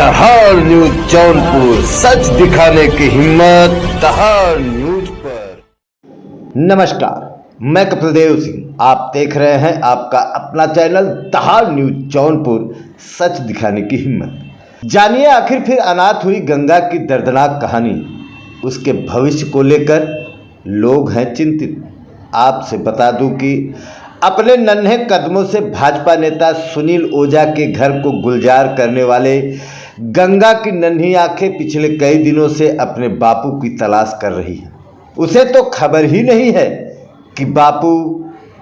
दहाड़ न्यूज जौनपुर, सच दिखाने की हिम्मत दहाड़ न्यूज पर। नमस्कार, मैं कपिलदेव सिंह। आप देख रहे हैं आपका अपना चैनल दहाड़ न्यूज जौनपुर, सच दिखाने की हिम्मत। जानिए आखिर फिर अनाथ हुई गंगा की दर्दनाक कहानी। उसके भविष्य को लेकर लोग हैं चिंतित। आपसे बता दूं कि अपने नन्हे कदमों से भाजपा नेता सुनील ओझा के घर को गुलजार करने वाले गंगा की नन्ही आंखें पिछले कई दिनों से अपने बापू की तलाश कर रही हैं। उसे तो खबर ही नहीं है कि बापू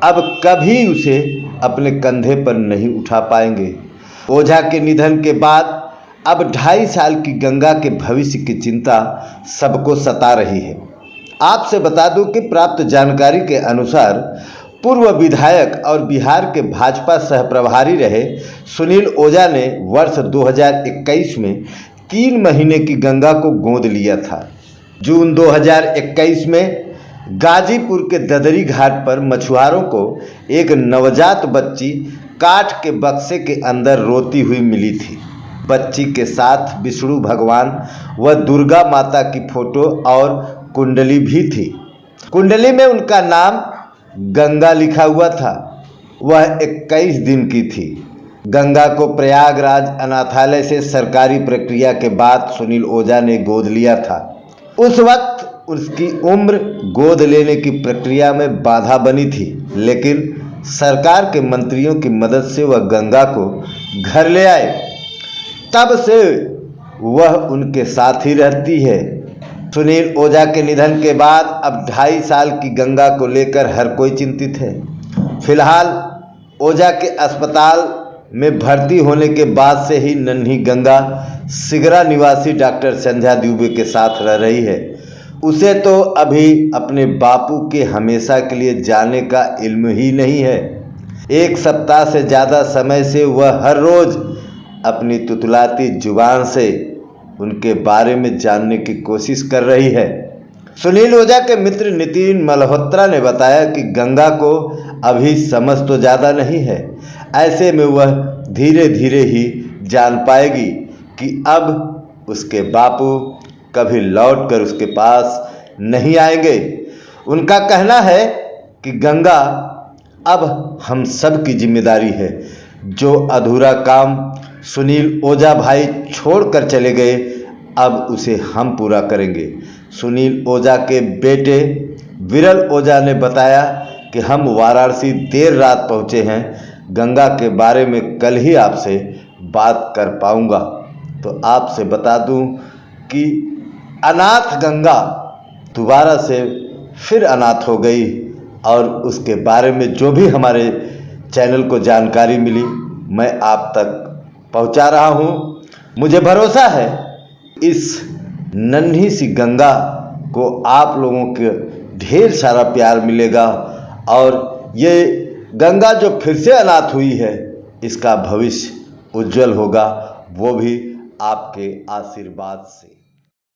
अब कभी उसे अपने कंधे पर नहीं उठा पाएंगे। ओझा के निधन के बाद अब 2.5 साल की गंगा के भविष्य की चिंता सबको सता रही है। आपसे बता दूं कि प्राप्त जानकारी के अनुसार पूर्व विधायक और बिहार के भाजपा सहप्रभारी रहे सुनील ओझा ने वर्ष 2021 में 3 महीने की गंगा को गोद लिया था। जून 2021 में गाजीपुर के ददरी घाट पर मछुआरों को एक नवजात बच्ची काठ के बक्से के अंदर रोती हुई मिली थी। बच्ची के साथ विष्णु भगवान व दुर्गा माता की फोटो और कुंडली भी थी। कुंडली में उनका नाम गंगा लिखा हुआ था। वह 21 दिन की थी। गंगा को प्रयागराज अनाथालय से सरकारी प्रक्रिया के बाद सुनील ओझा ने गोद लिया था। उस वक्त उसकी उम्र गोद लेने की प्रक्रिया में बाधा बनी थी, लेकिन सरकार के मंत्रियों की मदद से वह गंगा को घर ले आए। तब से वह उनके साथ ही रहती है। सुनील ओझा के निधन के बाद अब 2.5 साल की गंगा को लेकर हर कोई चिंतित है। फिलहाल ओझा के अस्पताल में भर्ती होने के बाद से ही नन्ही गंगा सिगरा निवासी डॉक्टर संध्या दुबे के साथ रह रही है। उसे तो अभी अपने बापू के हमेशा के लिए जाने का इल्म ही नहीं है। 1 सप्ताह से ज़्यादा समय से वह हर रोज़ अपनी तुतलाती जुबान से उनके बारे में जानने की कोशिश कर रही है। सुनील ओझा के मित्र नितिन मल्होत्रा ने बताया कि गंगा को अभी समझ तो ज़्यादा नहीं है। ऐसे में वह धीरे धीरे ही जान पाएगी कि अब उसके बापू कभी लौट कर उसके पास नहीं आएंगे। उनका कहना है कि गंगा अब हम सब की जिम्मेदारी है। जो अधूरा काम सुनील ओझा भाई छोड़कर चले गए, अब उसे हम पूरा करेंगे। सुनील ओझा के बेटे विरल ओझा ने बताया कि हम वाराणसी देर रात पहुंचे हैं। गंगा के बारे में कल ही आपसे बात कर पाऊंगा। तो आपसे बता दूं कि अनाथ गंगा दोबारा से फिर अनाथ हो गई और उसके बारे में जो भी हमारे चैनल को जानकारी मिली मैं आप तक पहुंचा रहा हूं। मुझे भरोसा है इस नन्ही सी गंगा को आप लोगों के ढेर सारा प्यार मिलेगा और ये गंगा जो फिर से अनाथ हुई है इसका भविष्य उज्जवल होगा, वो भी आपके आशीर्वाद से।